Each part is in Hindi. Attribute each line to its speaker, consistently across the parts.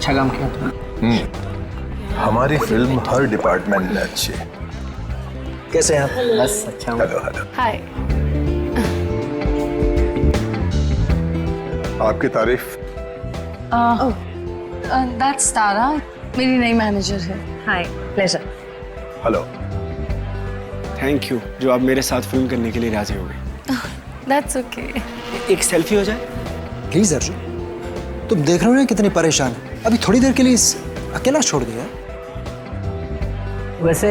Speaker 1: अच्छा काम किया तुमने।
Speaker 2: हमारी फिल्म हर डिपार्टमेंट में अच्छी है।
Speaker 3: कैसे हैं आप?
Speaker 1: बस अच्छा हूँ।
Speaker 2: Hello hello.
Speaker 4: हाय।
Speaker 2: आपकी तारीफ।
Speaker 4: दैट्स तारा, मेरी नई मैनेजर है।
Speaker 5: Hi, pleasure.
Speaker 2: Hello.
Speaker 6: Thank you जो आप मेरे साथ फिल्म करने के लिए राजी हो गई।
Speaker 4: That's okay.
Speaker 6: एक सेल्फी हो जाए
Speaker 3: प्लीज अर्जुन, तुम देख रहे हो ना कितनी परेशान है, अभी थोड़ी देर के लिए अकेला छोड़ दिया।
Speaker 1: वैसे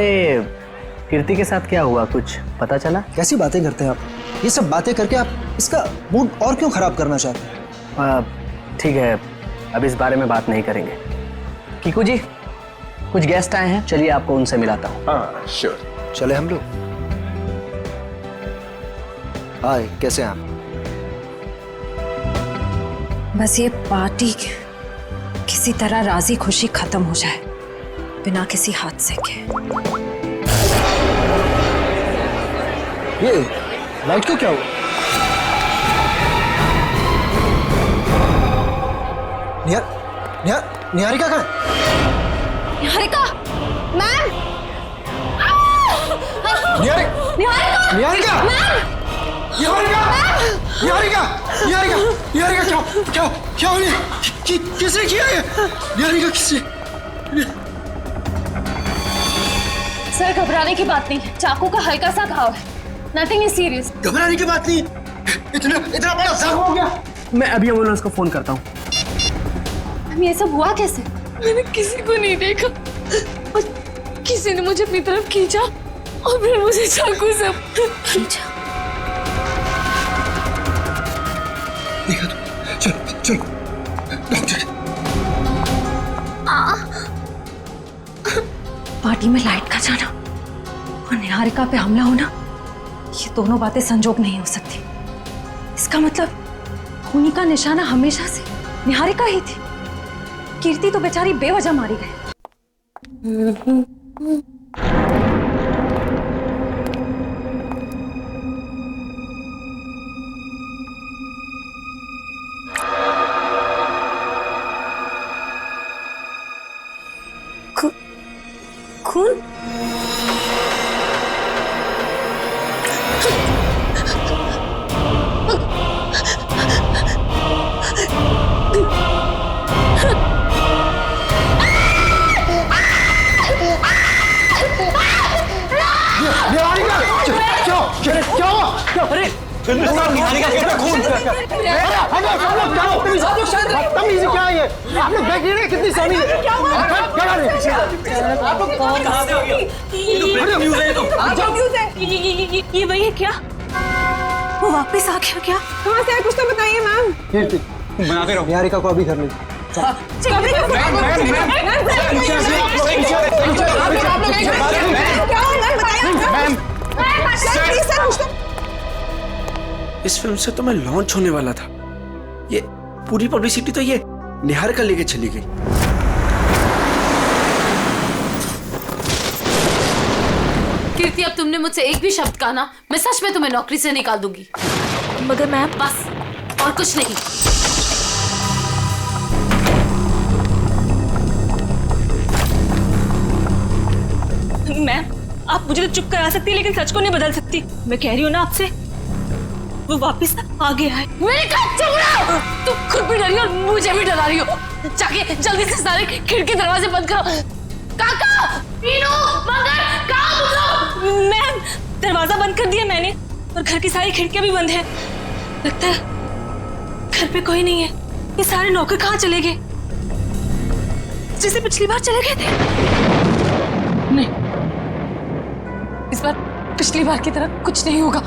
Speaker 1: कीर्ति के साथ क्या हुआ, कुछ पता चला?
Speaker 3: कैसी बातें करते हैं आप? ये सब बातें करके आप इसका मूड और क्यों खराब करना चाहते हैं?
Speaker 1: ठीक है, अब इस बारे में बात नहीं करेंगे। कीकू जी, कुछ गेस्ट आए हैं, चलिए आपको उनसे मिलाता हूँ।
Speaker 2: हाँ श्योर।
Speaker 3: चले हम लोग। हाय, कैसे हैं आप?
Speaker 5: बस ये पार्टी किसी तरह राजी खुशी खत्म हो जाए बिना किसी हादसे के।
Speaker 3: ये लाइट को क्या हुआ? निहारिका कहाँ है?
Speaker 5: निहारिका, मैम!
Speaker 3: निहारिका! निहारिका! निहारिका! क्या हो रही है? किसने किया ये? निहारिका किसने?
Speaker 4: सर घबराने की बात नहीं है, चाकू का हल्का सा घाव है, नथिंग इज सीरियस।
Speaker 3: घबराने की बात नहीं, इतना बड़ा जख्म हो गया।
Speaker 1: मैं अभी एम्बुलेंस को फोन करता हूँ।
Speaker 4: ये सब हुआ कैसे? मैंने किसी को नहीं देखा और किसी ने मुझे अपनी तरफ खींचा और फिर मुझे चाकू से खींचा।
Speaker 3: देखा तो, चलो डॉक्टर।
Speaker 5: पार्टी में लाइट का जाना और निहारिका पे हमला होना, ये दोनों बातें संजोग नहीं हो सकती। इसका मतलब खूनी का निशाना हमेशा से निहारिका ही थी। कीर्ति तो बेचारी बेवजह मारी गई।
Speaker 4: खून?
Speaker 3: क्या हुआ? अरे निहारिका के खून! तमीज़ क्या है ये? आप लोग देख रहे हैं कितनी सारी है? क्या हुआ? आप लोग कहाँ से आ गए?
Speaker 5: ये वही है क्या? वो वापस आ गया क्या? कहाँ से आया, कुछ तो बताइए मैम।
Speaker 3: कीर्ति, बनाते रहो। निहारिका को अभी घर ले
Speaker 6: इस फिल्म से तो मैं लॉन्च होने वाला था, ये पूरी पब्लिसिटी तो ये निहारिका लेके चली गई।
Speaker 4: कीर्ति, अब तुमने मुझसे एक भी शब्द कहा ना, मैं सच में तुम्हें नौकरी से निकाल दूंगी।
Speaker 5: मगर मैम,
Speaker 4: बस और कुछ नहीं।
Speaker 5: मैम, आप मुझे तो चुप करा सकती है लेकिन सच को नहीं बदल सकती। मैं कह रही हूँ ना आपसे, वो वापस आ गया है।
Speaker 4: मेरे काम चुप रहो। तुम खुद भी डरी हो और मुझे भी डरा रही हो। जाके जल्दी से सारे खिड़की दरवाजे बंद करो। काका, मीनू, मंगर, कहाँ हो?
Speaker 5: मैम, दरवाजा बंद कर दिया मैंने और घर की सारी खिड़कियां भी बंद है। लगता है घर पे कोई नहीं है। ये सारे नौकर कहाँ चले गए? जैसे पिछली बार चले गए थे।
Speaker 4: नहीं, इस बार पिछली बार की तरह कुछ नहीं होगा।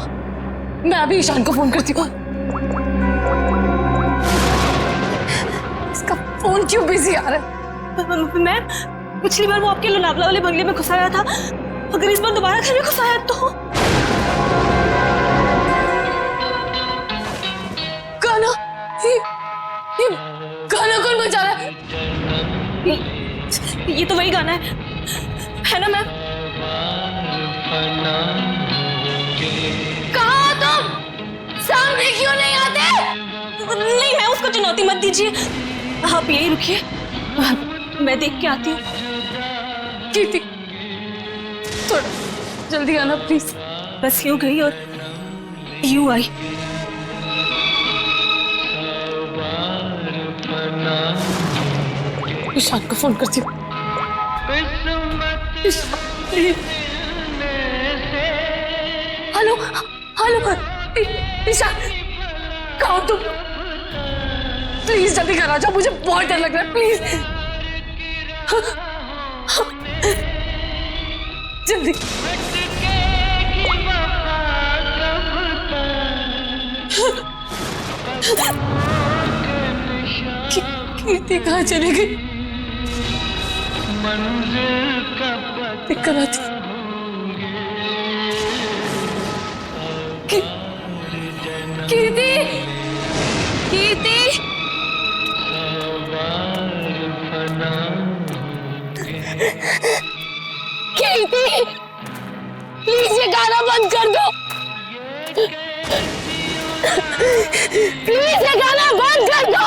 Speaker 4: मैं अभी ईशान को फोन करती हूँ। इसका फोन क्यों बिजी आ रहा है?
Speaker 5: मैम, पिछली बार वो आपके लोनावला वाले बंगले में घुसाया था, अगर इस बार दोबारा घर में घुसाया तो?
Speaker 4: गाना, ये गाना कौन बजा रहा है?
Speaker 5: ये तो वही गाना है ना मैम?
Speaker 4: कहाँ हो तुम? सामने क्यों नहीं आते?
Speaker 5: नहीं, मैं उसको चुनौती मत दीजिए, आप यही रुकिए,
Speaker 4: मैं देख के आती हूँ। कीर्ति, थोड़ा जल्दी आना प्लीज। बस यूं गई और यूं आई। ईशान को फोन करती हूँ। हेलो हेलो ईशान, कहाँ हो तुम? प्लीज जल्दी घर आ जाओ, मुझे बहुत डर लग रहा है, प्लीज जल्दी। कीर्ति कहाँ चली गई? दिक्कत आती। कीर्ति, कीर्ति, कीर्ति, प्लीज ये गाना बंद कर दो। प्लीज ये गाना बंद कर दो।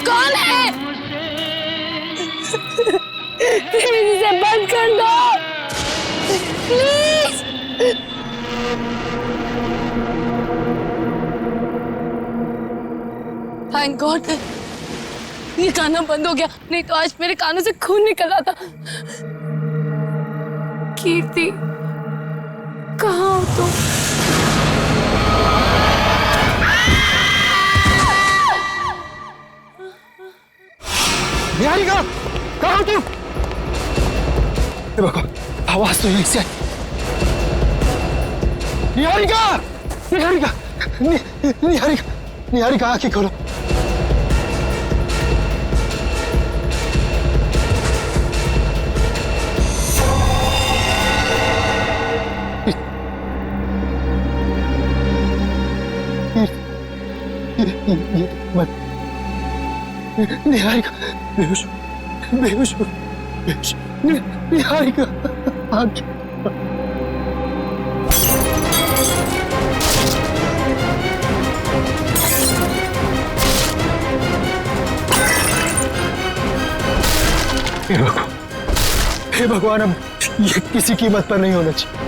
Speaker 4: कौन है? प्लीज इसे बंद कर दो, प्लीज। थैंक गॉड ये गाना बंद हो गया, नहीं तो आज मेरे कानों से खून निकल रहा था। कीर्ति, कहाँ हो तुम?
Speaker 3: निहारिका, कहाँ हो तुम? आवाज तो यहीं से। निहारिका, निहारिका, निहारिका, निहारिका, आंखें खोलो। निहारिका बेहोश, बेहोश, बेहोश। निहारिका, आंखें। हे भगवान, अब ये किसी कीमत पर नहीं होना चाहिए।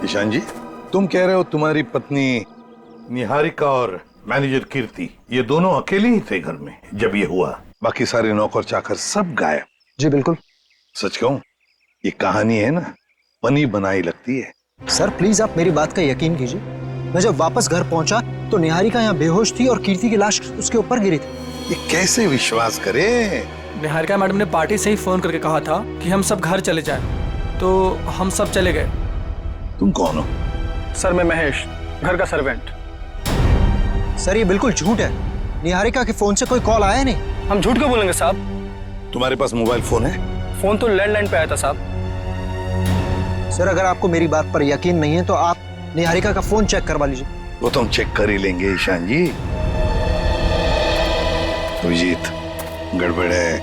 Speaker 2: ईशान जी, तुम कह रहे हो तुम्हारी पत्नी निहारिका और मैनेजर कीर्ति ये दोनों अकेले ही थे घर में जब ये हुआ? बाकी सारे नौकर चाकर सब गायब?
Speaker 3: जी बिल्कुल।
Speaker 2: सच कहूं, ये कहानी है ना, बनी बनाई लगती है।
Speaker 3: सर प्लीज आप मेरी बात का यकीन कीजिए। मैं जब वापस घर पहुंचा तो निहारिका यहाँ बेहोश थी और कीर्ति की लाश उसके ऊपर गिरी थी।
Speaker 2: ये कैसे विश्वास करें?
Speaker 7: निहारिका मैडम ने पार्टी से ही फोन करके कहा था कि हम सब घर चले जाएं, तो हम सब चले गए।
Speaker 2: तुम कौन हो?
Speaker 8: सर मैं महेश, घर का सर्वेंट।
Speaker 3: सर ये बिल्कुल झूठ है। निहारिका के फोन से कोई कॉल आया नहीं।
Speaker 8: हम झूठ क्यों बोलेंगे साहब?
Speaker 2: तुम्हारे पास मोबाइल फोन है?
Speaker 8: फोन तो लैंडलाइन पे आया था साहब।
Speaker 3: सर अगर आपको मेरी बात पर यकीन नहीं है तो आप निहारिका का फोन चेक करवा लीजिए।
Speaker 2: वो तो हम चेक कर ही लेंगे ईशान जी। अभिजीत, गड़बड़ है।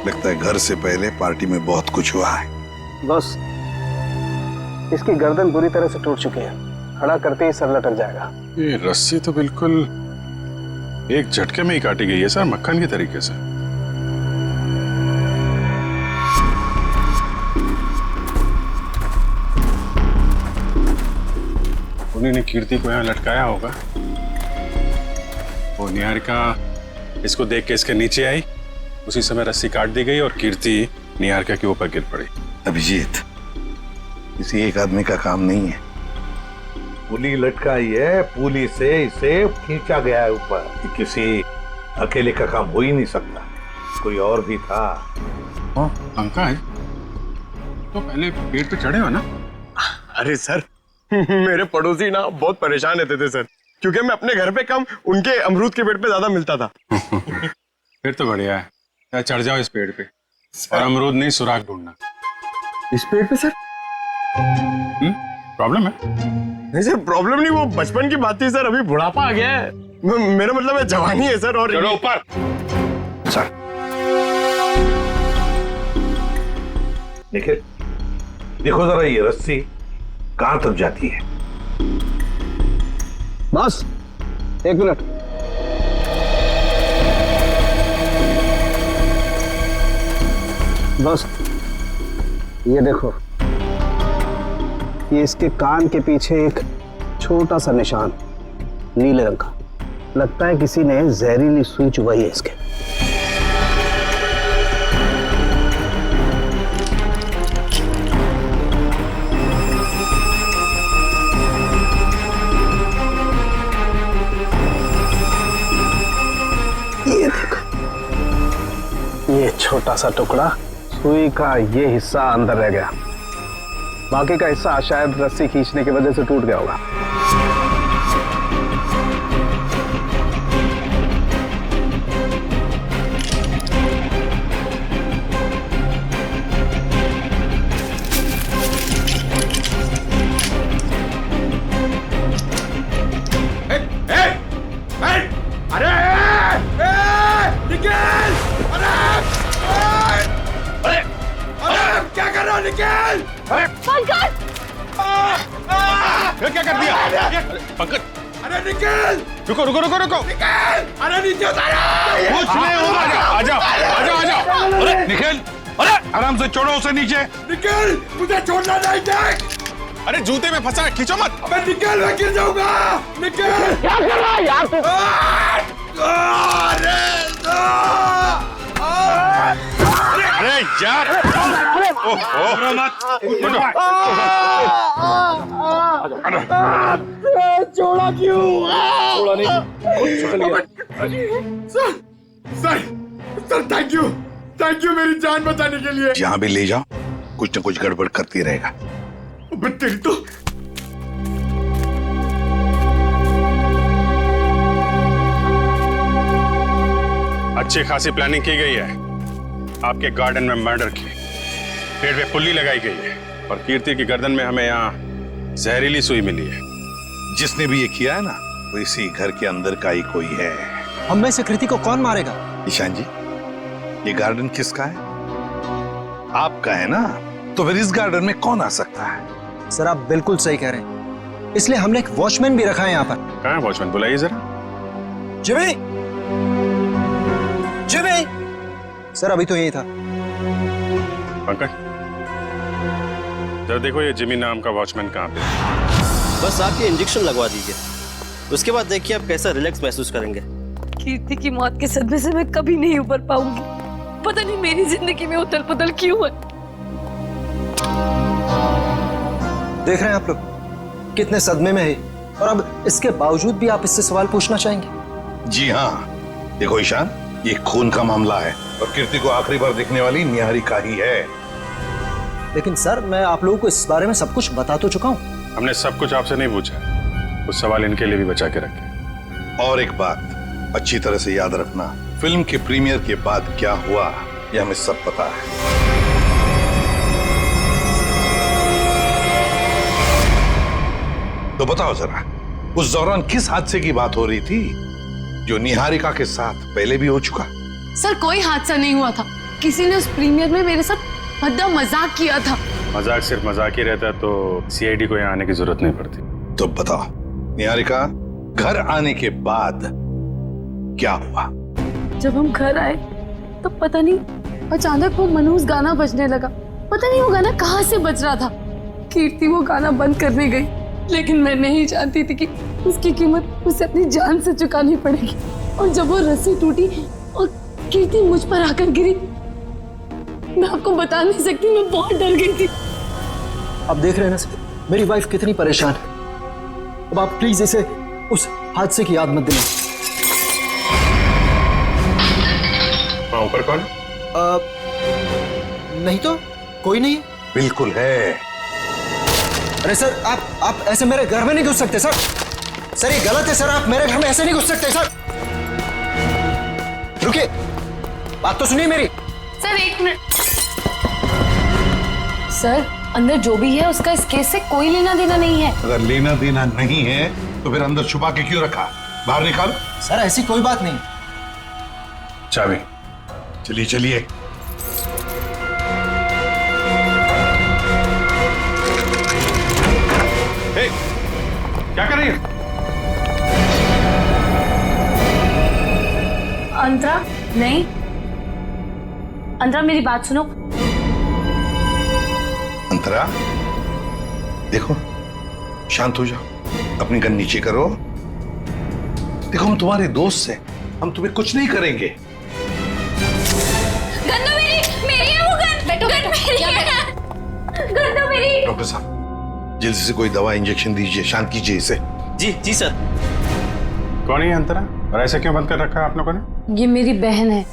Speaker 2: लगता है घर से पहले पार्टी में बहुत कुछ हुआ है।
Speaker 8: बस इसकी गर्दन बुरी तरह से टूट चुकी है, खड़ा करते ही सर लटक जाएगा।
Speaker 9: ये रस्सी तो बिल्कुल एक झटके में ही काटी गई है सर, मक्खन के तरीके से। उन्हीं ने कीर्ति को यहाँ लटकाया होगा। वो निहारिका इसको देख के इसके नीचे आई, उसी समय रस्सी काट दी गई और कीर्ति निहारिका के ऊपर गिर पड़ी।
Speaker 2: अभिजीत, किसी एक आदमी का काम नहीं है। पुली लटकाई है, पुली से इसे खींचा गया है ऊपर। ये किसी अकेले का काम हो ही नहीं सकता, कोई और भी था।
Speaker 9: पंकज, तो पहले पेड़ पे चढ़े हो ना?
Speaker 10: अरे सर मेरे पड़ोसी ना बहुत परेशान रहते थे सर, क्योंकि मैं अपने घर पे कम उनके अमरूद के पेड़ पे ज्यादा मिलता था।
Speaker 9: फिर तो बढ़िया है, चढ़ जाओ इस पेड़ पे और अमरूद नहीं सुराग ढूंढना।
Speaker 10: इस पेड़ पे सर?
Speaker 9: प्रॉब्लम है?
Speaker 10: नहीं सर, प्रॉब्लम नहीं, वो बचपन की बात थी सर, अभी बुढ़ापा आ गया है। मेरा मतलब है जवानी है सर। और
Speaker 9: चलो ऊपर।
Speaker 2: सर निखिल, देखो जरा ये रस्सी कहां तक जाती है।
Speaker 8: बस 1 मिनट। बस ये देखो, ये इसके कान के पीछे एक छोटा सा निशान नीले रंग का, लगता है किसी ने जहरीली सुई चुभाई है इसके। ये देखो, ये छोटा सा टुकड़ा, सुई का ये हिस्सा अंदर रह गया, बाकी का हिस्सा शायद रस्सी खींचने की वजह से टूट गया होगा।
Speaker 9: क्या कर दिया पंकज?
Speaker 10: अरे निकल!
Speaker 9: रुको रुको रुको रुको।
Speaker 10: निकल! अरे नीचे उतारो!
Speaker 9: कुछ नहीं होगा। आजा आजा आजा। अरे निखिल, अरे आराम से छोड़ो उसे नीचे।
Speaker 10: निकल! मुझे छोड़ना नहीं, देख!
Speaker 9: अरे जूते में फंसा है, खींचो मत।
Speaker 10: अबे निकल, मैं गिर जाऊंगा। निकल!
Speaker 3: क्या कर रहा है यार तू?
Speaker 9: अरे यार, ओहो मत।
Speaker 3: छोड़ा क्यों? छोड़ा नहीं।
Speaker 10: सर थैंक यू मेरी जान बचाने के लिए।
Speaker 2: जहां भी ले जाओ कुछ न कुछ गड़बड़ करती रहेगा।
Speaker 10: तेरी तो
Speaker 9: अच्छी खासी प्लानिंग की गई है। आपके गार्डन में मर्डर की, पेड़ पे पुल्ली लगाई गई है और कीर्ति की गर्दन में हमें यहाँ जहरीली सुई मिली है।
Speaker 2: जिसने भी ये किया है ना, वो इसी घर के अंदर का ही कोई है।
Speaker 3: हम में से कृति को कौन मारेगा?
Speaker 2: ईशान जी, ये गार्डन किसका है? आपका है ना, तो फिर इस गार्डन में कौन आ सकता है?
Speaker 3: सर आप बिल्कुल सही कह रहे हैं, इसलिए हमने एक वॉचमैन भी रखा है यहाँ पर।
Speaker 9: कहाँ है वॉचमैन? बुलाइए जरा।
Speaker 3: जिमी! जिमी! सर अभी तो यही था।
Speaker 9: पंकज, जरा देखो ये जिमी नाम का वॉचमैन कहाँ पे है?
Speaker 11: बस आप ये इंजेक्शन लगवा दीजिए, उसके बाद देखिए आप कैसा रिलैक्स महसूस करेंगे।
Speaker 4: कीर्ति की मौत के सदमे से मैं कभी नहीं उबर पाऊंगी। पता नहीं मेरी जिंदगी में उथल पुथल क्यों है।
Speaker 3: देख रहे हैं आप लोग कितने सदमे में है, और अब इसके बावजूद भी आप इससे सवाल पूछना चाहेंगे?
Speaker 2: जी हाँ, देखो ईशान, ये खून का मामला है और कीर्ति को आखिरी बार देखने वाली निहारिका ही है।
Speaker 3: लेकिन सर मैं आप लोगों को इस बारे में सब कुछ बता तो चुका हूँ।
Speaker 9: हमने सब कुछ आपसे नहीं पूछा, कुछ सवाल इनके लिए भी बचा के रखे।
Speaker 2: और एक बात अच्छी तरह से याद रखना, फिल्म के प्रीमियर के बाद क्या हुआ ये हमें सब पता है। तो बताओ जरा, उस दौरान किस हादसे की बात हो रही थी जो निहारिका के साथ पहले भी हो चुका?
Speaker 4: सर कोई हादसा नहीं हुआ था, किसी ने उस प्रीमियर में मेरे साथ भद्दा मजाक किया था।
Speaker 9: मजाक सिर्फ मजाक ही रहता तो सीआईडी को यहाँ आने की जरूरत नहीं पड़ती।
Speaker 2: तो बताओ निहारिका, घर आने के बाद क्या हुआ?
Speaker 4: जब हम घर आए तो पता नहीं अचानक वो मनहूस गाना बजने लगा। पता नहीं वो गाना कहाँ से बज रहा था। कीर्ति वो गाना बंद करने गई, लेकिन मैं नहीं जानती थी कि उसकी कीमत उसे अपनी जान से चुकानी पड़ेगी। और जब वो रस्सी टूटी और कीर्ति मुझ पर आकर गिरी, मैं आपको बता नहीं सकती, मैं बहुत डर गई थी।
Speaker 3: अब देख रहे हैं ना सर, मेरी वाइफ कितनी परेशान है। अब आप प्लीज इसे उस हादसे की याद मत दिलाएं।
Speaker 9: ऊपर कौन?
Speaker 3: नहीं तो कोई नहीं है।
Speaker 2: बिल्कुल है।
Speaker 3: अरे सर आप ऐसे मेरे घर में नहीं घुस सकते सर। सर ये गलत है सर, आप मेरे घर में ऐसे नहीं घुस सकते सर। रुकिए, बात तो सुनिए मेरी।
Speaker 4: सर एक मिनट। सर अंदर जो भी है उसका इस केस से कोई लेना देना नहीं है।
Speaker 2: अगर लेना देना नहीं है तो फिर अंदर छुपा के क्यों रखा? बाहर निकालो।
Speaker 3: सर ऐसी कोई बात नहीं।
Speaker 2: चाबी। चलिए चलिए। क्या कर रही है?
Speaker 4: अंतरा नहीं, अंतरा मेरी बात सुनो।
Speaker 2: अंतरा देखो, शांत हो जाओ, अपनी गन नीचे करो। देखो हम तुम्हारे दोस्त हैं, हम तुम्हें कुछ नहीं करेंगे।
Speaker 5: गन तो मेरी है वो गन। बैठो गन मेरी है। गन तो मेरी।
Speaker 2: डॉक्टर साहब जल्दी से कोई दवा इंजेक्शन दीजिए, शांत कीजिए इसे।
Speaker 11: जी जी सर।
Speaker 9: कौन है अंतरा और ऐसे क्यों बंद कर रखा है आप लोगों ने?
Speaker 4: ये मेरी बहन है,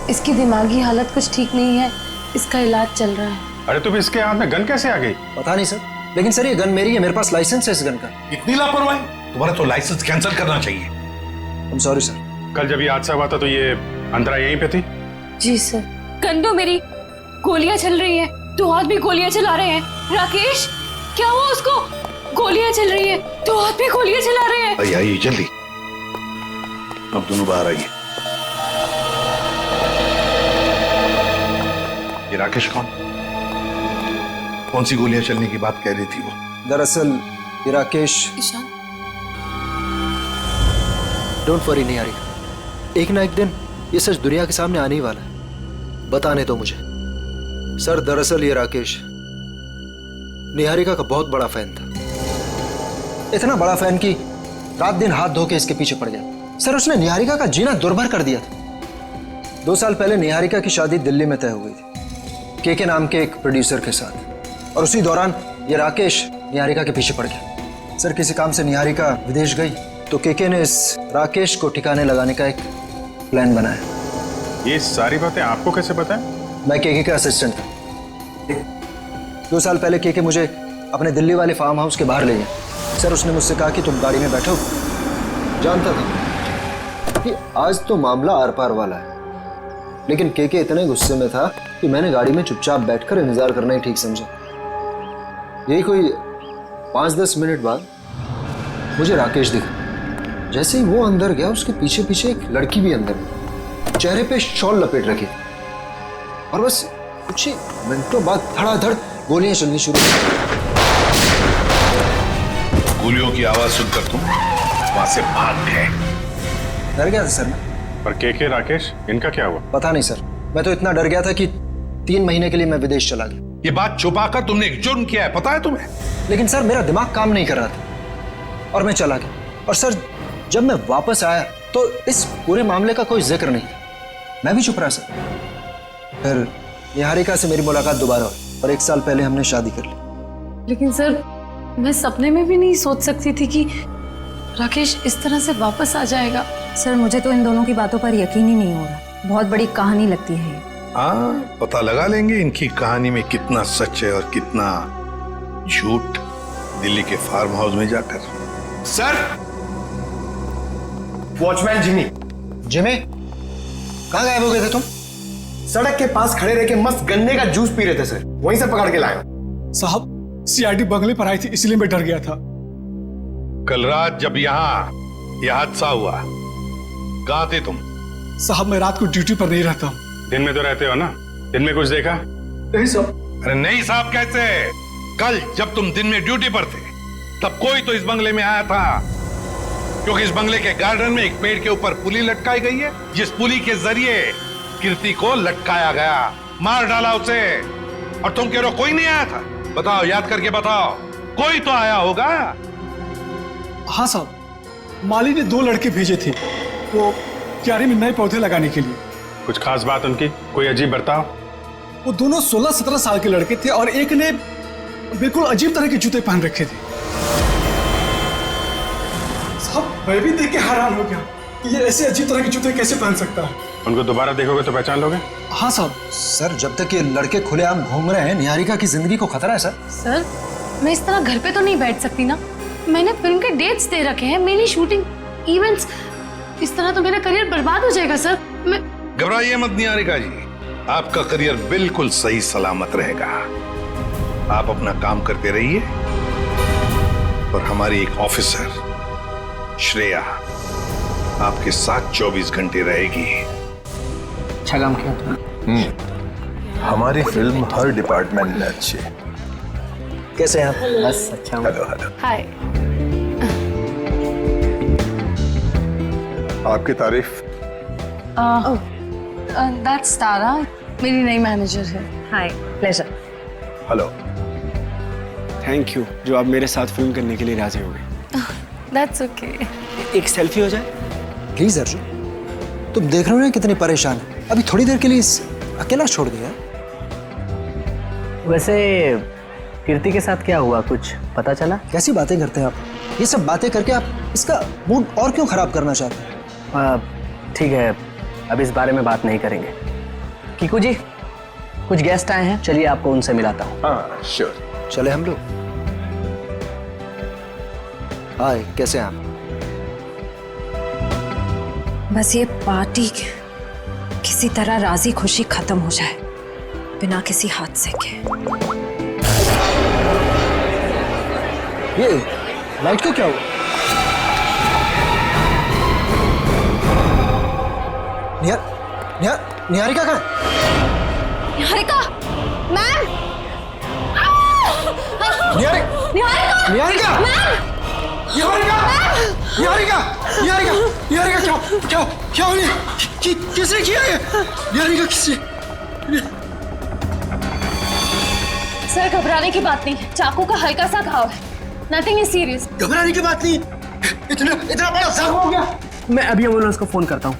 Speaker 4: इसकी दिमागी हालत कुछ ठीक नहीं है, इसका इलाज चल रहा है।
Speaker 9: अरे तुम इसके हाथ में गन कैसे आ गई?
Speaker 3: पता नहीं सर, लेकिन सर ये गन मेरी है, मेरे पास लाइसेंस है इस गन का।
Speaker 2: इतनी लापरवाही? तुम्हारा तो लाइसेंस कैंसिल करना चाहिए।
Speaker 3: I'm sorry sir.
Speaker 9: कल जब ये हादसा हुआ था तो ये अंतरा यहीं पे थी?
Speaker 4: जी सर।
Speaker 5: गन तो मेरी, गोलियां चल रही है, दो हाथ भी गोलियां चला रहे हैं। राकेश क्या हुआ उसको? गोलियां चल रही है, दो हाथ भी गोलियां चला रहे हैं।
Speaker 2: आइए आइए जल्दी, अब दोनों बाहर आइए। ये राकेश कौन सी गोलियां चलने की बात कह रही थी वो?
Speaker 3: दरअसल ये राकेश।
Speaker 4: ईशान
Speaker 3: डोंट वरी निहारिका, एक ना एक दिन ये सच दुनिया के सामने आने ही वाला है, बताने दो मुझे। सर दरअसल ये राकेश निहारिका का बहुत बड़ा फैन था, इतना बड़ा फैन कि रात दिन हाथ धो के इसके पीछे पड़ गया। सर उसने निहारिका का जीना दुर्भर कर दिया था। 2 साल पहले निहारिका की शादी दिल्ली में तय हो गई थी के नाम के एक प्रोड्यूसर के साथ, और उसी दौरान ये राकेश निहारिका के पीछे पड़ गया। सर किसी काम से निहारिका विदेश गई तो के ने इस राकेश को ठिकाने लगाने का एक प्लान बनाया।
Speaker 9: ये सारी बातें आपको कैसे पता है?
Speaker 3: मैं के का असिस्टेंट था। 2 साल पहले के मुझे अपने दिल्ली वाले फार्म हाउस के बाहर ले गया। सर उसने मुझसे कहा कि तुम गाड़ी में बैठो। जानता था कि आज तो मामला आर पार वाला है, लेकिन के इतने गुस्से में था कि मैंने गाड़ी में चुपचाप बैठकर इंतजार करना ही ठीक समझा। यही कोई 5-10 मिनट बाद मुझे राकेश दिखा। जैसे ही वो अंदर गया उसके पीछे पीछे एक लड़की भी अंदर गई, चेहरे पे शॉल लपेट रखी, और बस कुछ ही मिनटों बाद धड़ाधड़ गोलियां चलनी शुरू हुई।
Speaker 2: गोलियों की आवाज सुनकर तुम वहां से भाग गए।
Speaker 3: डर गया था सर मैं।
Speaker 9: पर के राकेश इनका क्या हुआ?
Speaker 3: पता नहीं सर, मैं तो इतना डर गया था कि 3 महीने के लिए मैं विदेश चला गया।
Speaker 2: ये बात छुपाकर तुमने एक जुर्म किया है, पता है तुम्हें?
Speaker 3: लेकिन सर मेरा दिमाग काम नहीं कर रहा था और मैं चला गया। और सर जब मैं वापस आया तो इस पूरे मामले का कोई जिक्र नहीं था। मैं भी चुप रहा सर। फिर निहारिका से मेरी मुलाकात दोबारा हुई और 1 साल पहले हमने शादी कर ली।
Speaker 4: लेकिन सर मैं सपने में भी नहीं सोच सकती थी कि राकेश इस तरह से वापस आ जाएगा।
Speaker 5: सर मुझे तो इन दोनों की बातों पर यकीन ही नहीं हो रहा, बहुत बड़ी कहानी लगती है।
Speaker 2: हाँ पता लगा लेंगे इनकी कहानी में कितना सच है और कितना झूठ, दिल्ली के फार्म हाउस में जाकर।
Speaker 10: Sir watchman Jimmy.
Speaker 3: जिमी कहाँ गायब हो गए थे तुम?
Speaker 10: सड़क के पास खड़े रह के मस्त गन्ने का जूस पी रहे थे सर, वहीं से पकड़ के लाया।
Speaker 7: साहब सीआईडी बंगले पर आई थी इसलिए मैं डर गया था।
Speaker 2: कल रात जब यहाँ यह हादसा हुआ कहाँ थे तुम?
Speaker 7: साहब मैं रात को ड्यूटी पर नहीं रहता हूँ।
Speaker 9: दिन में तो रहते हो ना, दिन में कुछ देखा?
Speaker 7: नहीं साहब।
Speaker 2: अरे नहीं साहब कैसे? कल जब तुम दिन में ड्यूटी पर थे तब कोई तो इस बंगले में आया था, क्योंकि इस बंगले के गार्डन में एक पेड़ के ऊपर पुली लटकाई गई है, जिस पुली के जरिए कीर्ति को लटकाया गया, मार डाला उसे। और तुम कह रहे हो कोई नहीं आया था? बताओ, याद करके बताओ, कोई तो आया होगा।
Speaker 7: हाँ साहब, माली ने 2 लड़के भेजे थे वो क्यारी में नए पौधे लगाने के लिए।
Speaker 9: कुछ खास बात उनकी? कोई अजीब बर्ताव?
Speaker 7: वो दोनों 16-17 साल के लड़के थे और एक ने बिल्कुल अजीब तरह के जूते पहन रखे थे। साहब मैं भी देख के हैरान हो गया कि ये ऐसे अजीब तरह के जूते कैसे पहन सकता है।
Speaker 9: उनको दोबारा देखोगे तो पहचान लोगे?
Speaker 7: हाँ साहब।
Speaker 3: सर जब तक ये लड़के खुलेआम घूम रहे हैं निहारिका की जिंदगी को खतरा है सर।
Speaker 4: सर मैं इस तरह घर पे तो नहीं बैठ सकती ना, मैंने फिल्म के डेट्स दे रखे हैं, मेरी शूटिंग, इवेंट्स, इस तरह तो मेरा करियर बर्बाद हो जाएगा सर। मैं
Speaker 2: घबराइए मत निहारिका जी, आपका करियर बिल्कुल सही सलामत रहेगा। आप अपना काम करते रहिए और हमारी एक ऑफिसर श्रेया आपके साथ 24 घंटे रहेगी।
Speaker 1: अच्छा काम किया तुमने।
Speaker 10: हमारी फिल्म हर डिपार्टमेंट में अच्छी है।
Speaker 3: कैसे हैं आप?
Speaker 1: बस अच्छा हूँ।
Speaker 10: Hello hello.
Speaker 4: हाय।
Speaker 10: आपकी तारीफ।
Speaker 4: दैट्स तारा, मेरी नई मैनेजर है।
Speaker 5: Hi, pleasure.
Speaker 10: Hello.
Speaker 6: Thank you जो आप मेरे साथ फिल्म करने के लिए राजी हो गए।
Speaker 4: That's okay.
Speaker 6: एक सेल्फी हो जाए?
Speaker 3: प्लीज अर्जुन, तुम देख रहे हो ना कितनी परेशान है। अभी थोड़ी देर के लिए अकेला छोड़ दिया।
Speaker 1: वैसे कीर्ति के साथ क्या हुआ, कुछ पता चला?
Speaker 3: कैसी बातें करते हैं आप? ये सब बातें करके आप इसका मूड और क्यों खराब करना चाहते हैं?
Speaker 1: ठीक है, अब इस बारे में बात नहीं करेंगे। कीकू जी, कुछ गेस्ट आए हैं, चलिए आपको उनसे मिलाता हूँ।
Speaker 10: हाँ श्योर।
Speaker 3: चले हम लोग। हाय, कैसे हैं आप?
Speaker 5: बस ये पार्टी किसी तरह राजी खुशी खत्म हो जाए बिना किसी हादसे के।
Speaker 3: ये लाइट को क्या हुआ? निहारिका कहाँ है?
Speaker 5: निहारिका, मैम!
Speaker 3: निहारिका! निहारिका! क्या हो गया? किसने किया ये? निहारिका किसने?
Speaker 5: सर, घबराने की बात नहीं है, चाकू का हल्का सा घाव है, नथिंग इज सीरियस।
Speaker 3: घबराने की बात नहीं, इतना बड़ा जख्म हो गया।
Speaker 1: मैं अभी एम्बुलेंस को फोन करता हूँ।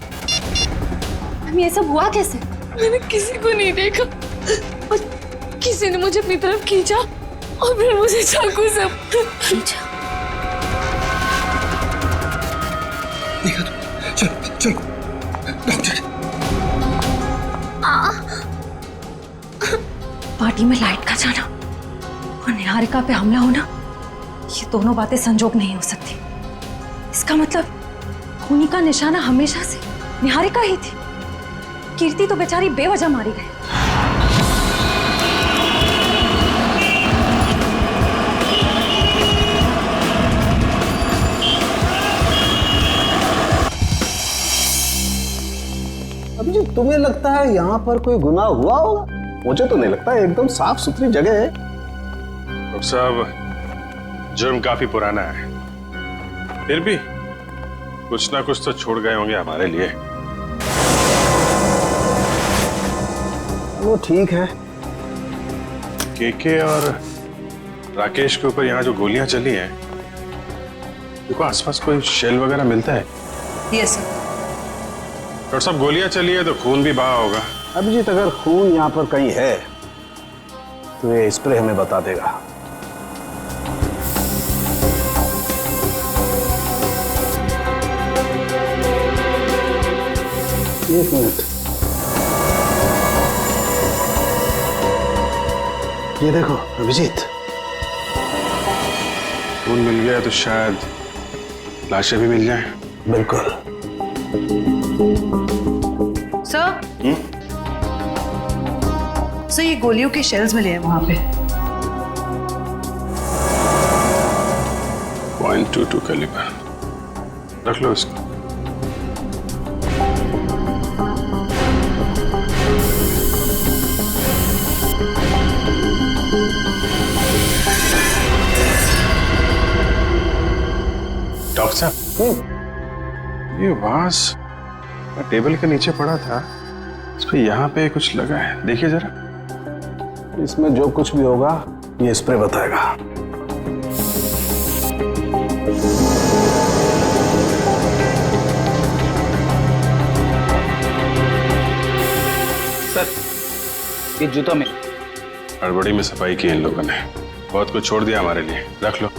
Speaker 5: ये सब हुआ कैसे?
Speaker 4: मैंने किसी को नहीं देखा और किसी ने मुझे अपनी तरफ खींचा और फिर मुझे चाकू से खींचा।
Speaker 3: देखा तो? चलो डॉक्टर।
Speaker 5: पार्टी में लाइट का जाना और निहारिका पे हमला होना, ये दोनों बातें संजोग नहीं हो सकती। इसका मतलब खूनी का निशाना हमेशा से निहारिका ही थी। कीर्ति तो बेचारी बेवजह मारी गई।
Speaker 8: अभिजीत, तुम्हें लगता है यहाँ पर कोई गुनाह हुआ होगा? मुझे तो नहीं लगता, एकदम साफ सुथरी जगह है।
Speaker 9: डॉक्टर साहब, जुर्म काफी पुराना है, फिर भी कुछ ना कुछ तो छोड़ गए होंगे हमारे लिए।
Speaker 8: वो ठीक है।
Speaker 9: केके और राकेश के ऊपर यहाँ जो गोलियां चली हैं, देखो आसपास कोई शेल वगैरह मिलता है?
Speaker 4: Yes sir.
Speaker 9: डॉक्टर साहब, गोलियां चली है तो खून भी बहा होगा।
Speaker 8: अभिजीत, अगर खून यहाँ पर कहीं है तो ये स्प्रे हमें बता देगा। एक मिनट, ये देखो अभिजीत,
Speaker 9: खून मिल गया तो शायद लाशें भी मिल जाएं।
Speaker 8: बिल्कुल।
Speaker 12: सर, सर ये गोलियों के शेल्स मिले हैं वहां पे।
Speaker 9: .22 कैलिबर, रख लो इसको। डॉक्टर साहब, ये वास टेबल के नीचे पड़ा था, इस पे यहाँ पे कुछ लगा है, देखिए जरा।
Speaker 8: इसमें जो कुछ भी होगा ये स्प्रे बताएगा।
Speaker 1: सर, ये जूतों में
Speaker 9: हड़बड़ी में सफाई की इन लोगों ने, बहुत कुछ छोड़ दिया हमारे लिए, रख लो।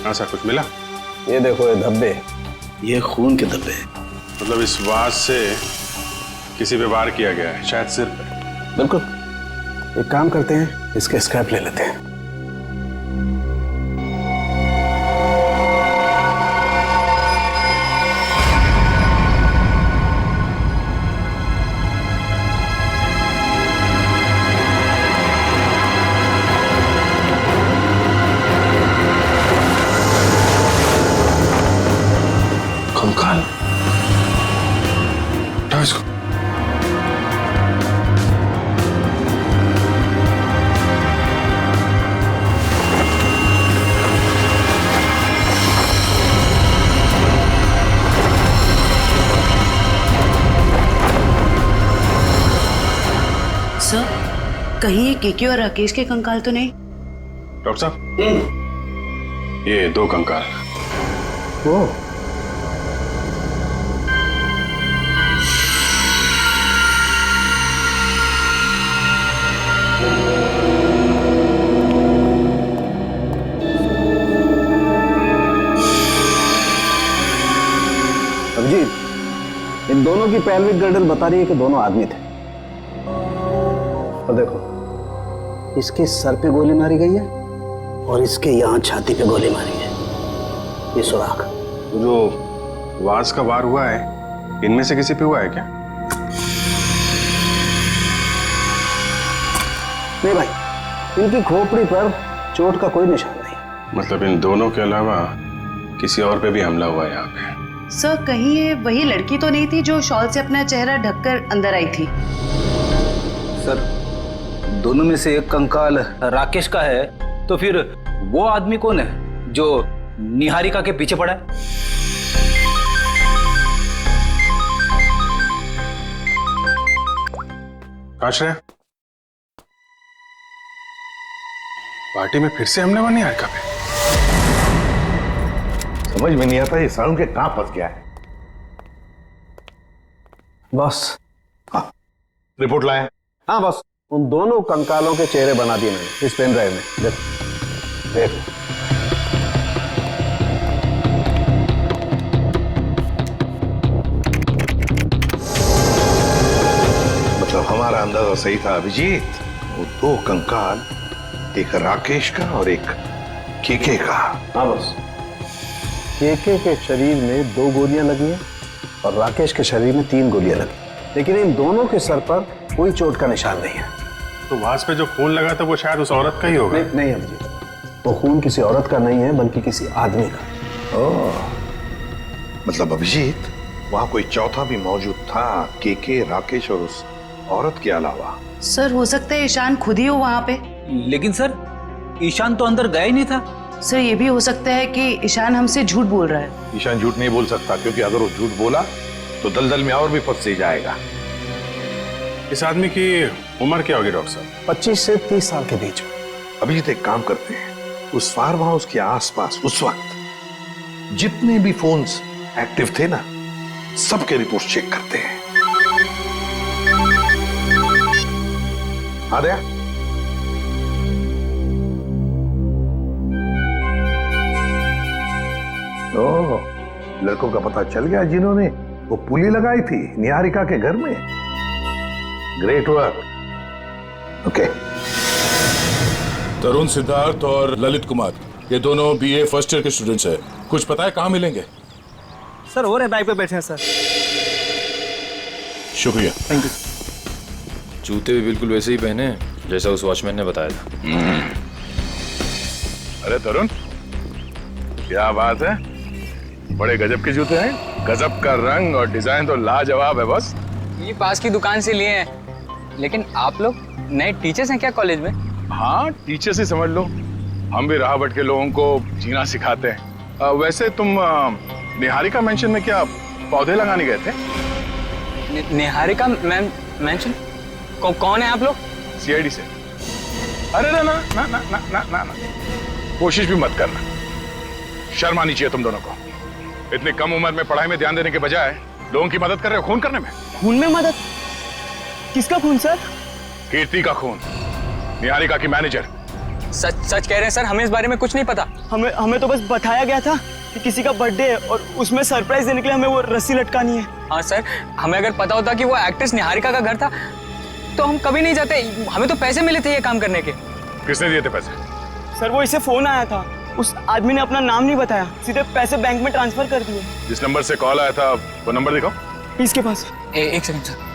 Speaker 9: हाँ सर, कुछ मिला?
Speaker 8: ये देखो, ये धब्बे, ये खून के धब्बे।
Speaker 9: मतलब इस वास से किसी पे वार किया गया है, शायद सिर पे।
Speaker 8: बिल्कुल। एक काम करते हैं, इसके स्क्रैप ले लेते हैं।
Speaker 9: कंकाल, उठाओ इसको।
Speaker 12: सर, कहीं ये केके और राकेश के कंकाल तो नहीं?
Speaker 9: डॉक्टर साहब, ये 2 कंकाल।
Speaker 8: ओ, अभिजीत, इन दोनों की पैल्विक गर्डल बता रही है कि दोनों आदमी थे। और देखो, इसके सर पे गोली मारी गई है और इसके यहां छाती पे गोली मारी है। ये सुराख।
Speaker 9: जो वास का वार हुआ है, इनमें से किसी पे हुआ है क्या?
Speaker 8: नहीं भाई, इनकी खोपड़ी पर चोट का कोई निशान नहीं।
Speaker 9: मतलब इन दोनों के अलावा किसी और पे भी हमला हुआ है यहाँ पे?
Speaker 12: सर, कहीं ये वही लड़की तो नहीं थी जो शॉल से अपना चेहरा ढककर अंदर आई थी?
Speaker 13: सर, दोनों में से एक कंकाल राकेश का है, तो फिर वो आदमी कौन है जो निहारिका के पीछे पड़ा है?
Speaker 9: आश्रय, पार्टी में फिर से हमला हुआ निहारिका पे?
Speaker 2: समझ में नहीं आता ये सारुण के कहां फंस गया है।
Speaker 8: बॉस।
Speaker 2: हाँ, रिपोर्ट लाए?
Speaker 8: हाँ बॉस, उन दोनों कंकालों के चेहरे बना दिए मैंने इस पेन ड्राइव में। देखो देखो।
Speaker 2: मतलब हमारा अंदाजा सही था अभिजीत। वो 2 कंकाल, एक राकेश का और एक केके का।
Speaker 8: हाँ बॉस, केके के शरीर में 2 गोलियां लगी हैं और राकेश के शरीर में 3 गोलियां लगी, लेकिन इन दोनों के सर पर कोई चोट का निशान नहीं है।
Speaker 9: तो वास पे जो खून लगा था वो शायद उस औरत का ही होगा।
Speaker 8: नहीं अभिजीत, वो खून किसी औरत का नहीं है बल्कि किसी आदमी का।
Speaker 2: ओह, मतलब अभिजीत वहां कोई चौथा भी मौजूद था, केके, राकेश और उस औरत के अलावा।
Speaker 12: सर, हो सकता है ईशान खुद ही हो वहां पे।
Speaker 13: लेकिन सर, ईशान तो अंदर गया ही नहीं था।
Speaker 12: सर, ये भी हो सकता है कि ईशान हमसे झूठ बोल रहा है।
Speaker 2: ईशान झूठ नहीं बोल सकता, क्योंकि अगर वो झूठ बोला तो दलदल में और भी फंस जाएगा।
Speaker 9: इस आदमी की उम्र क्या होगी डॉक्टर साहब?
Speaker 8: 25 से 30 साल के बीच में।
Speaker 2: अभिजीत, एक काम करते हैं, उस फार्म हाउस के आसपास उस वक्त जितने भी फोन्स एक्टिव थे ना, सबके रिपोर्ट चेक करते हैं। आ गया? ओह, लड़कों का पता चल गया जिन्होंने वो पुली लगाई थी निहारिका के घर में। Great work. ओके।
Speaker 14: तरुण, सिद्धार्थ और ललित कुमार, ये दोनों बीए फर्स्ट ईयर के स्टूडेंट्स हैं। कुछ पता है कहाँ मिलेंगे?
Speaker 13: सर, हो रहे बाइक पे बैठे हैं सर।
Speaker 14: शुक्रिया।
Speaker 13: Thank you.
Speaker 15: जूते भी बिल्कुल वैसे ही पहने हैं जैसा उस वॉचमैन ने बताया था।
Speaker 14: अरे तरुण, क्या बात है, बड़े गजब के जूते हैं। गजब का रंग और डिजाइन तो लाजवाब है बॉस।
Speaker 16: ये पास की दुकान से लिए हैं। लेकिन आप लोग नए टीचर्स हैं क्या कॉलेज में?
Speaker 14: हाँ, टीचर्स ही समझ लो। हम भी राह भटके लोगों को जीना सिखाते हैं। वैसे तुम निहारिका मेंशन में क्या पौधे लगाने गए थे?
Speaker 16: निहारिका मेंशन? कौन है आप लोग?
Speaker 14: सीआईडी से। अरे ना ना ना ना ना ना ना ना, कोशिश भी मत करना। शर्म आनी चाहिए तुम दोनों को। इतनी कम उम्र में पढ़ाई में ध्यान देने के बजाय लोगों की मदद कर रहे हो खून करने में।
Speaker 16: खून में मदद? किसका खून सर?
Speaker 14: कीर्ति का खून, निहारिका की मैनेजर।
Speaker 16: सच कह रहे हैं सर, हमें इस बारे में कुछ नहीं पता।
Speaker 17: हमें तो बस बताया गया था कि किसी का बर्थडे है और उसमें सरप्राइज देने के लिए हमें वो रस्सी लटकानी है।
Speaker 16: हाँ सर, हमें अगर पता होता कि वो एक्ट्रेस निहारिका का घर था तो हम कभी नहीं जाते। हमें तो पैसे मिले थे ये काम करने के।
Speaker 14: किसने दिए थे पैसे?
Speaker 17: सर, वो इसे फोन आया था, उस आदमी ने अपना नाम नहीं बताया, सीधे पैसे बैंक में ट्रांसफर कर दिए।
Speaker 14: जिस नंबर से कॉल आया था वो नंबर दिखाओ।
Speaker 17: इसके पास।
Speaker 16: एक सेकंड सर,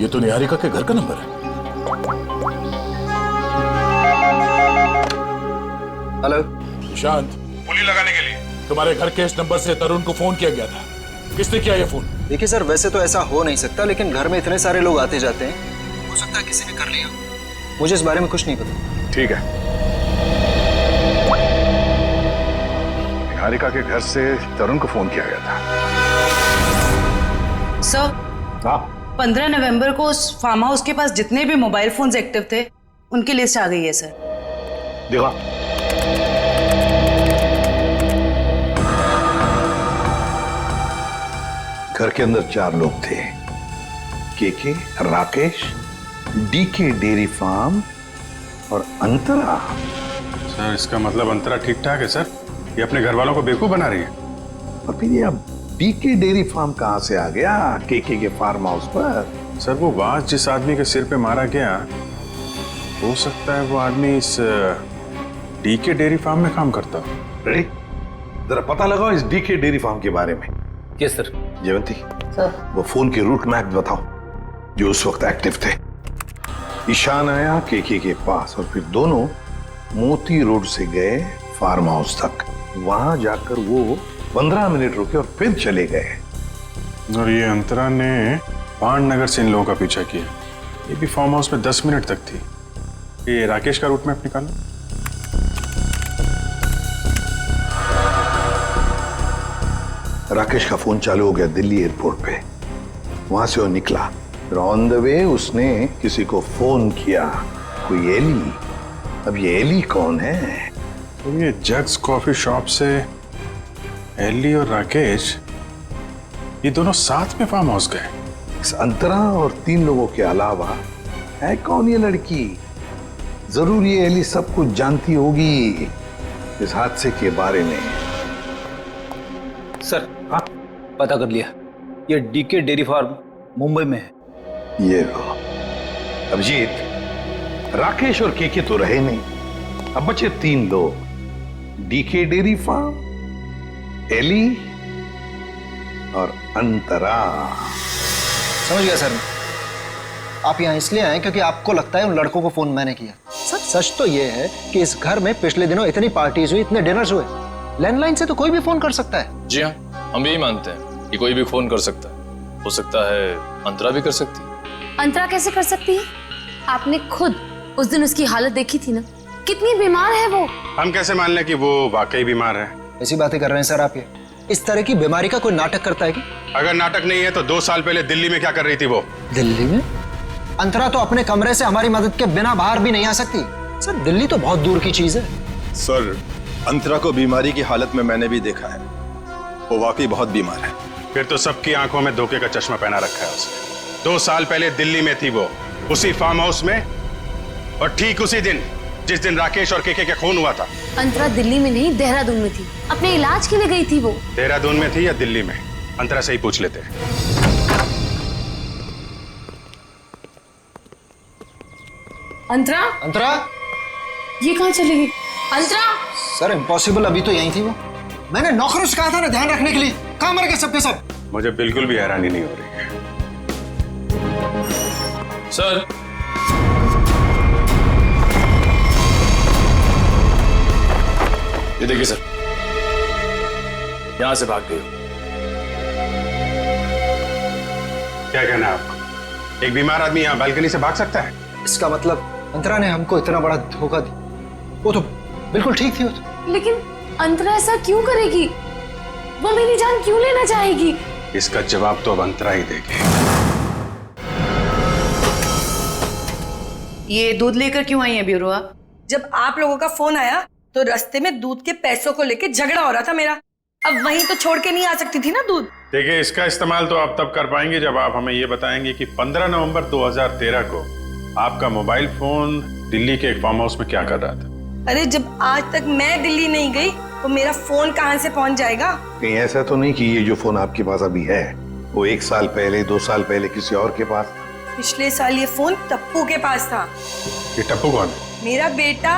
Speaker 14: ये तो निहारिका के घर का नंबर है।
Speaker 3: हेलो
Speaker 14: शांत, गोली लगाने के लिए तुम्हारे घर के इस नंबर से तरुण को फोन किया गया था। किसने किया ये फोन?
Speaker 3: देखिए सर, वैसे तो ऐसा हो नहीं सकता, लेकिन घर में इतने सारे लोग आते जाते हैं, हो सकता है किसी ने कर लिया। मुझे इस बारे में कुछ नहीं पता।
Speaker 14: ठीक है। निहारिका के घर से तरुण को फोन किया गया था।
Speaker 12: सर, 15 नवंबर को उस फार्म हाउस के पास जितने भी मोबाइल फोन्स एक्टिव थे उनकी लिस्ट आ गई है सर।
Speaker 2: देखा, घर के अंदर 4 लोग थे। KK, Rakesh, DK dairy farm और अंतरा।
Speaker 9: सर इसका मतलब अंतरा ठीक ठाक है सर? ये अपने घर वालों को बेवकूफ बना रही है।
Speaker 2: और फिर ये अब डीके डेयरी फार्म कहां से आ गया केके के फार्म हाउस पर?
Speaker 9: सर वो बाज जिस आदमी के सिर पे मारा गया, हो सकता है वो आदमी इस डीके डेयरी फार्म में काम करता हो।
Speaker 2: रेडी, जरा पता लगाओ इस डीके डेयरी फार्म के बारे में।
Speaker 13: Yes sir.
Speaker 2: जयवंती,
Speaker 12: सर,
Speaker 2: वो फोन के रूट मैप बताओ जो उस वक्त एक्टिव थे। ईशान आया केके के पास और फिर दोनों मोती रोड से गए फार्म हाउस तक। वहां जाकर वो 15 मिनट रुके और फिर चले गए।
Speaker 9: और ये अंतरा ने पांडनगर से इन लोगों का पीछा किया। ये भी फार्म हाउस में 10 मिनट तक थी। ये राकेश का रूट मैप निकालो।
Speaker 2: राकेश का फोन चालू हो गया दिल्ली एयरपोर्ट पे। वहां से वो निकला, फिर ऑन द वे उसने किसी को फोन किया, कोई एली। अब ये एली कौन है?
Speaker 9: तो ये जग्स कॉफी शॉप से एली और राकेश ये दोनों साथ में फार्म हाउस गए।
Speaker 2: इस अंतरा और 3 लोगों के अलावा है कौन ये लड़की? जरूर ये एली सब कुछ जानती होगी इस हादसे के बारे में।
Speaker 13: सर, हाँ पता कर लिया, ये डीके डेयरी फार्म मुंबई में है।
Speaker 2: ये लो अभिजीत, राकेश और केके तो रहे नहीं, अब बचे 3 लोग। डीके डेयरी फार्म, एली और अंतरा।
Speaker 3: समझ गया सर। आप यहाँ इसलिए आए क्योंकि आपको लगता है उन लड़कों को फोन मैंने किया। सर सच तो ये है कि इस घर में पिछले दिनों इतनी पार्टीज हुई, इतने डिनर्स हुए, लैंडलाइन से तो कोई भी फोन कर सकता है।
Speaker 15: जी हाँ, हम भी यही मानते हैं कि कोई भी फोन कर सकता है। हो सकता है अंतरा भी कर सकती है।
Speaker 4: अंतरा कैसे कर सकती है? आपने खुद उस दिन उसकी हालत देखी थी ना, कितनी बीमार है वो।
Speaker 9: हम कैसे मान लें कि वो वाकई बीमार है?
Speaker 3: ऐसी बातें कर रहे हैं सर आप। ये इस तरह की बीमारी का कोई नाटक करता है क्या?
Speaker 9: अगर नाटक नहीं है तो 2 साल पहले दिल्ली में क्या कर रही थी वो?
Speaker 3: दिल्ली में? अंतरा तो अपने कमरे से हमारी मदद के बिना बाहर भी नहीं आ सकती। सर दिल्ली तो बहुत दूर की चीज है।
Speaker 10: सर, अंतरा को बीमारी की हालत में मैंने भी देखा है, वो वाकई बहुत बीमार है।
Speaker 9: फिर तो सबकी आंखों में धोखे का चश्मा पहना रखा है उसने। 2 साल पहले दिल्ली में थी वो, उसी फार्म हाउस में, और ठीक उसी दिन जिस दिन राकेश और केके का खून हुआ था।
Speaker 4: अंतरा दिल्ली में नहीं, देहरादून में थी, अपने इलाज के लिए गई थी वो।
Speaker 9: देहरादून में थी या दिल्ली में? अंतरा से ही पूछ लेते हैं।
Speaker 4: अंतरा?
Speaker 3: अंतरा?
Speaker 4: ये कहाँ चली गई? अंतरा?
Speaker 3: सर इम्पॉसिबल, अभी तो यही थी वो। मैंने नौकरों से कहा था ना ध्यान रखने के लिए, कहाँ मर गए सबके सब?
Speaker 9: मुझे बिल्कुल भी हैरानी नहीं हो रही है।
Speaker 15: सर, ये देखिए सर, यहां से भाग गई।
Speaker 9: क्या कहना है आपको? एक बीमार आदमी यहाँ बालकनी से भाग सकता है?
Speaker 3: इसका मतलब अंतरा ने हमको इतना बड़ा धोखा दिया। वो तो बिल्कुल ठीक थी वो तो।
Speaker 4: लेकिन अंतरा ऐसा क्यों करेगी? वो मेरी जान क्यों लेना चाहेगी?
Speaker 9: इसका जवाब तो अब अंतरा ही देगी।
Speaker 12: ये दूध लेकर क्यों आई है ब्यूरो?
Speaker 18: जब आप लोगों का फोन आया तो रास्ते में दूध के पैसों को लेके झगड़ा हो रहा था मेरा। अब वहीं तो छोड़ के नहीं आ सकती थी ना दूध।
Speaker 9: देखिए, इसका इस्तेमाल तो आप तब कर पाएंगे जब आप हमें ये बताएंगे कि 15 नवंबर 2013 को आपका मोबाइल फोन दिल्ली के एक फार्म हाउस में क्या कर रहा था।
Speaker 18: अरे जब आज तक मैं दिल्ली नहीं गई तो मेरा फोन कहां से पहुंच जाएगा?
Speaker 2: कहीं ऐसा तो नहीं कि ये जो फोन आपके पास अभी है वो 1 साल पहले 2 साल पहले किसी और के पास?
Speaker 18: पिछले साल ये फोन टप्पू के पास था।
Speaker 9: ये टप्पू कौन है?
Speaker 18: मेरा बेटा।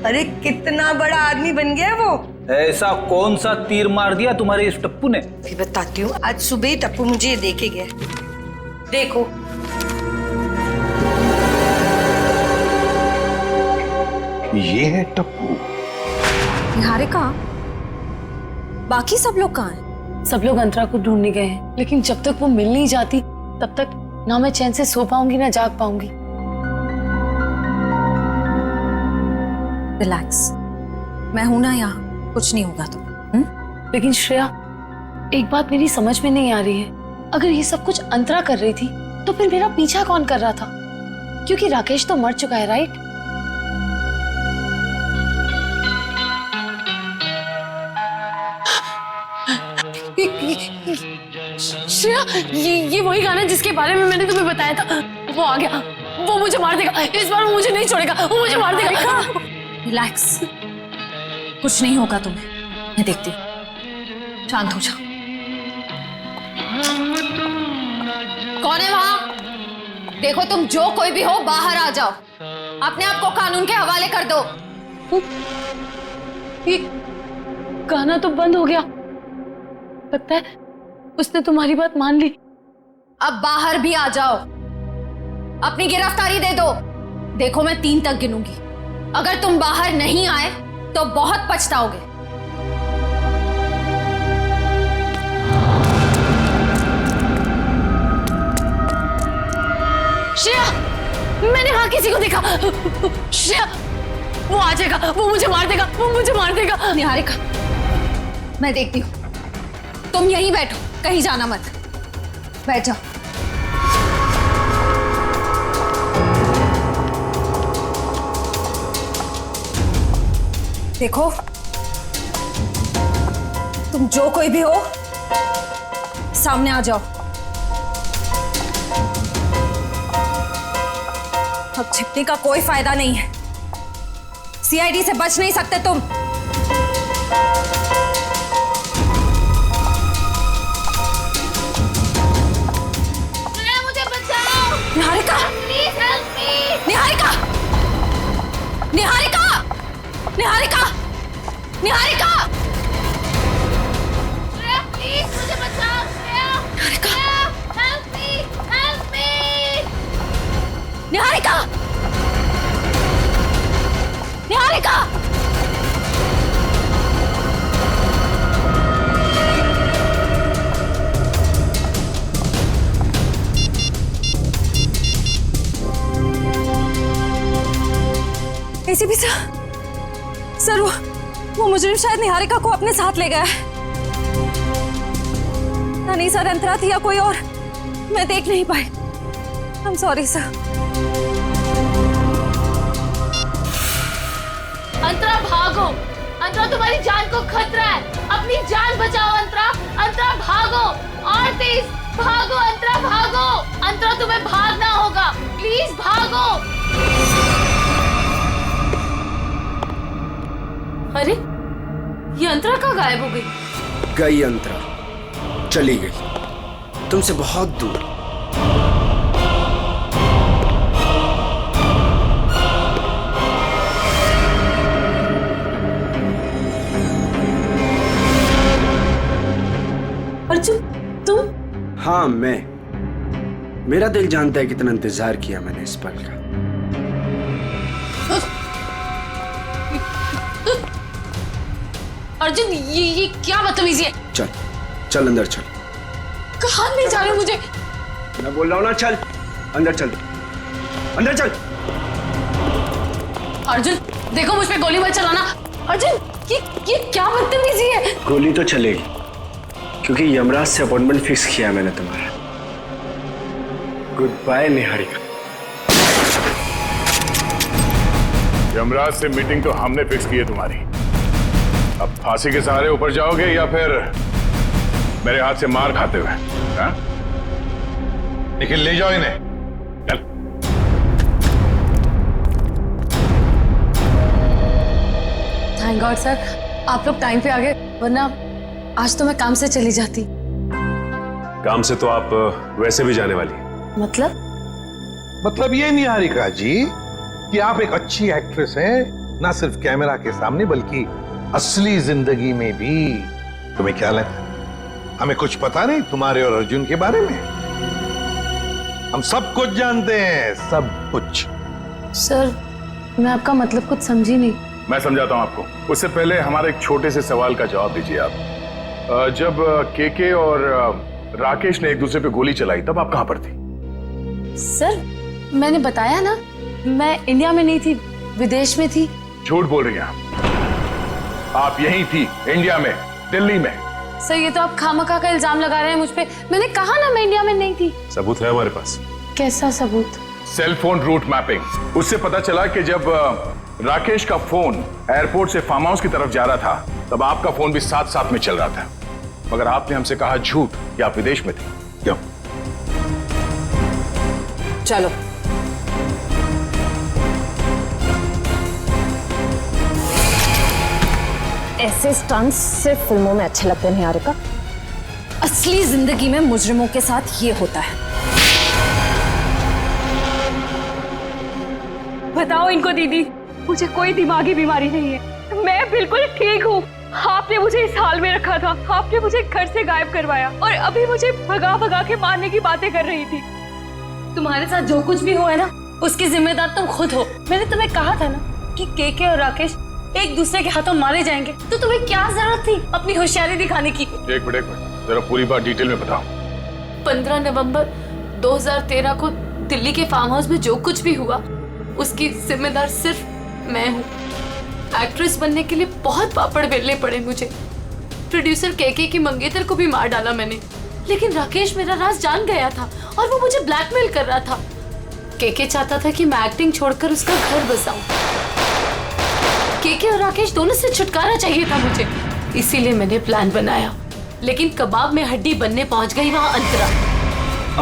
Speaker 18: अरे कितना बड़ा आदमी बन गया वो।
Speaker 13: ऐसा कौन सा तीर मार दिया तुम्हारे इस टप्पू ने?
Speaker 18: भी बताती हूँ। आज सुबह टप्पू मुझे ये देके गया। देखो
Speaker 2: ये है टप्पू।
Speaker 5: निहारिका, बाकी सब लोग कहाँ हैं?
Speaker 4: सब लोग अंतरा को ढूंढने गए हैं, लेकिन जब तक वो मिल नहीं जाती तब तक ना मैं चैन से सो पाऊंगी ना जाग पाऊंगी।
Speaker 5: रिलैक्स, मैं हूं ना यहाँ, कुछ नहीं होगा तो।
Speaker 4: लेकिन श्रेया, एक बात मेरी समझ में नहीं आ रही है, अगर ये सब कुछ अंतरा कर रही थी तो फिर मेरा पीछा कौन कर रहा था? क्योंकि राकेश तो मर चुका है, राइट? श्रेया, ये वही गाना जिसके बारे में मैंने तुम्हें बताया था, वो आ गया। वो मुझे मार देगा, इस बार वो मुझे नहीं छोड़ेगा, वो मुझे मार देगा।
Speaker 5: रिलैक्स, कुछ नहीं होगा तुम्हें, मैं देखती हूँ। शांत हो जाओ। कौन है वहां? देखो, तुम जो कोई भी हो बाहर आ जाओ, अपने आप को कानून के हवाले कर दो।
Speaker 4: ये गाना तो बंद हो गया, लगता है उसने तुम्हारी बात मान ली।
Speaker 5: अब बाहर भी आ जाओ, अपनी गिरफ्तारी दे दो। देखो, मैं 3 तक गिनूंगी, अगर तुम बाहर नहीं आए तो बहुत पछताओगे।
Speaker 4: श्रेया, मैंने वहां किसी को देखा। श्रेया, वो आ जाएगा, वो मुझे मार देगा, वो मुझे मार देगा।
Speaker 5: निहारिका, मैं देखती हूँ, तुम यहीं बैठो, कहीं जाना मत, बैठ जाओ। देखो, तुम जो कोई भी हो सामने आ जाओ। अब छिपने का कोई फायदा नहीं है, सीआईडी से बच नहीं सकते तुम।
Speaker 4: मुझे बचाओ।
Speaker 5: Niharika,
Speaker 4: please help me.
Speaker 5: Niharika, Niharika, Niharika, Niharika,
Speaker 4: Shreya, please मुझे बचाओ। Shreya, help me, help me.
Speaker 5: Niharika, Niharika. ACP sir, वो मुजरिम शायद निहारिका को अपने साथ ले गया है। नहीं सर, अंतरा थी या कोई और, मैं देख नहीं पाई। I am sorry sir.
Speaker 4: Antara, भागो। अंतरा, तुम्हारी जान को खतरा है, अपनी जान बचाओ। अंतरा, अंतरा भागो, और तेज भागो। अंतरा भागो, अंतरा तुम्हें भागना होगा, प्लीज भागो। अरे, ये अंतरा कहाँ गायब हो गई?
Speaker 6: गई अंतरा, चली गई तुमसे बहुत दूर।
Speaker 4: अर्जुन, तुम?
Speaker 6: हाँ, मैं। मेरा दिल जानता है कितना इंतजार किया मैंने इस पल का।
Speaker 4: अर्जुन, ये क्या बदतमीजी है?
Speaker 6: चल, चल अंदर चल।
Speaker 4: कहाँ ले जा रहे हो मुझे?
Speaker 6: मैं बोल रहा हूँ ना, चल अंदर चल, अंदर चल।
Speaker 4: अर्जुन, देखो, मुझ पे गोली मत चलाना। अर्जुन, ये क्या बदतमीजी है?
Speaker 6: गोली तो चलेगी, क्योंकि यमराज से अपॉइंटमेंट फिक्स किया मैंने तुम्हारा। Good bye Niharika.
Speaker 14: यमराज से मीटिंग तो हमने फिक्स की है तुम्हारी। अब फांसी के सहारे ऊपर जाओगे या फिर मेरे हाथ से मार खाते हुए? हाँ?
Speaker 2: निखिल, ले जाओ इन्हें।
Speaker 14: चल।
Speaker 4: थैंक गॉड सर, आप लोग टाइम पे आ गए, वरना आज तो मैं काम से चली जाती।
Speaker 19: काम से तो आप वैसे भी जाने वाली।
Speaker 2: मतलब ये निहारिका जी कि आप एक अच्छी एक्ट्रेस हैं, ना सिर्फ कैमरा के सामने बल्कि असली जिंदगी में भी। तुम्हें क्या लगता है हमें कुछ पता नहीं तुम्हारे और अर्जुन के बारे में? हम सब कुछ जानते हैं, सब कुछ।
Speaker 4: सर, मैं आपका मतलब कुछ समझी नहीं।
Speaker 14: मैं समझाता हूँ आपको। उससे पहले हमारे एक छोटे से सवाल का जवाब दीजिए आप। जब केके और राकेश ने एक दूसरे पे गोली चलाई तब आप कहाँ पर थी?
Speaker 4: सर मैंने बताया ना, मैं इंडिया में नहीं थी, विदेश में थी।
Speaker 14: झूठ बोल रही हैं आप यहीं थी, इंडिया में, दिल्ली में।
Speaker 4: सर ये तो आप खामखा का इल्जाम लगा रहे हैं मुझ पे। मैंने कहा ना मैं इंडिया में नहीं थी।
Speaker 19: सबूत है हमारे पास।
Speaker 4: कैसा सबूत?
Speaker 14: Cell phone route mapping. उससे पता चला कि जब राकेश का फोन एयरपोर्ट से फार्म हाउस की तरफ जा रहा था तब आपका फोन भी साथ साथ में चल रहा था, मगर आपने हमसे कहा झूठ कि आप विदेश में थे। क्यों?
Speaker 5: चलो ऐसे स्टंट्स सिर्फ फिल्मों में अच्छे लगते हैं निहारिका। असली जिंदगी में मुजरिमों के साथ ये होता है।
Speaker 4: बताओ इनको दीदी, मुझे कोई दिमागी बीमारी नहीं है, मैं बिल्कुल ठीक हूँ। आपने मुझे इस हाल में रखा था, आपने मुझे घर से गायब करवाया और अभी मुझे भगा भगा के मारने की बातें कर रही थी। तुम्हारे साथ जो कुछ भी हुआ है ना, उसकी जिम्मेदार तुम खुद हो। मैंने तुम्हें कहा था ना कि केके और राकेश एक दूसरे के हाथों मारे जाएंगे, तो तुम्हें क्या जरूरत थी अपनी होशियारी दिखाने की?
Speaker 14: एक मिनट जरा पूरी बात डिटेल में बताओ।
Speaker 4: 15 नवंबर 2013 को दिल्ली के फार्म हाउस में जो कुछ भी हुआ उसकी जिम्मेदार सिर्फ मैं हूँ। एक्ट्रेस बनने के लिए बहुत पापड़ बेलने पड़े मुझे। प्रोड्यूसर केके की मंगेतर को भी मार डाला मैंने, लेकिन राकेश मेरा राज जान गया था और वो मुझे ब्लैकमेल कर रहा था। केके चाहता था कि मैं एक्टिंग छोड़कर उसका घर बसाऊं। केके और राकेश दोनों से छुटकारा चाहिए था मुझे, इसीलिए मैंने प्लान बनाया। लेकिन कबाब में हड्डी बनने पहुंच गई वहां अंतरा।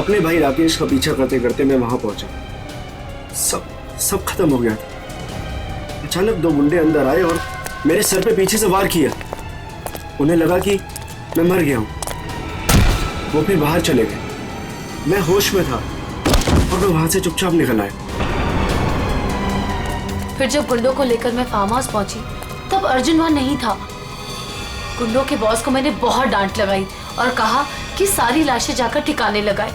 Speaker 6: अपने भाई राकेश का पीछा करते करते मैं वहां पहुंचा। सब खत्म हो गया था। अचानक दो गुंडे अंदर आए और मेरे सर पे पीछे से वार किया। उन्हें लगा कि मैं मर गया हूं। वो फिर बाहर चले गए। मैं होश में था और मैं वहां से चुपचाप निकल आया।
Speaker 4: फिर जब गुंडों को लेकर मैं फार्म हाउस पहुंची तब अर्जुन वहां नहीं था। गुंडों के बॉस को मैंने बहुत डांट लगाई और कहा कि सारी लाशें जाकर ठिकाने लगाए।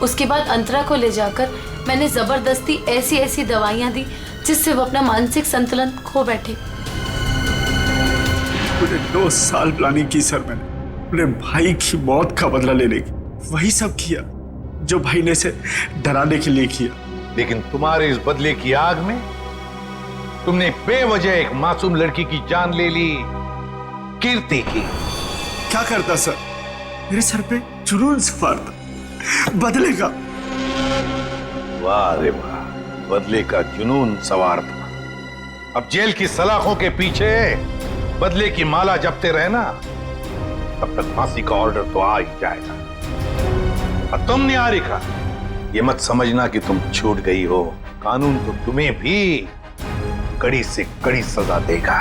Speaker 4: उसके बाद अंतरा को ले जाकर मैंने जबरदस्ती ऐसी दवाइयां दी जिससे वो अपना मानसिक संतुलन खो बैठे।
Speaker 6: मुझे 2 साल प्लानिंग की सर मैंने अपने भाई की मौत का बदला लेने की। वही सब किया जो भाई ने से डराने के लिए किया।
Speaker 2: लेकिन तुम्हारे इस बदले की आग में तुमने बेवजह एक मासूम लड़की की जान ले ली, कीर्ति की।
Speaker 6: क्या करता सर? मेरे सर पे जुनून सवार था बदले का।
Speaker 2: वाह रे वाह, बदले का जुनून सवार था। अब जेल की सलाखों के पीछे बदले की माला जपते रहे ना, तब तक फांसी का ऑर्डर तो आ ही जाएगा। और तुम निहारिका, ये मत समझना कि तुम छूट गई हो। कानून तो तुम्हें भी कड़ी से कड़ी सजा देगा।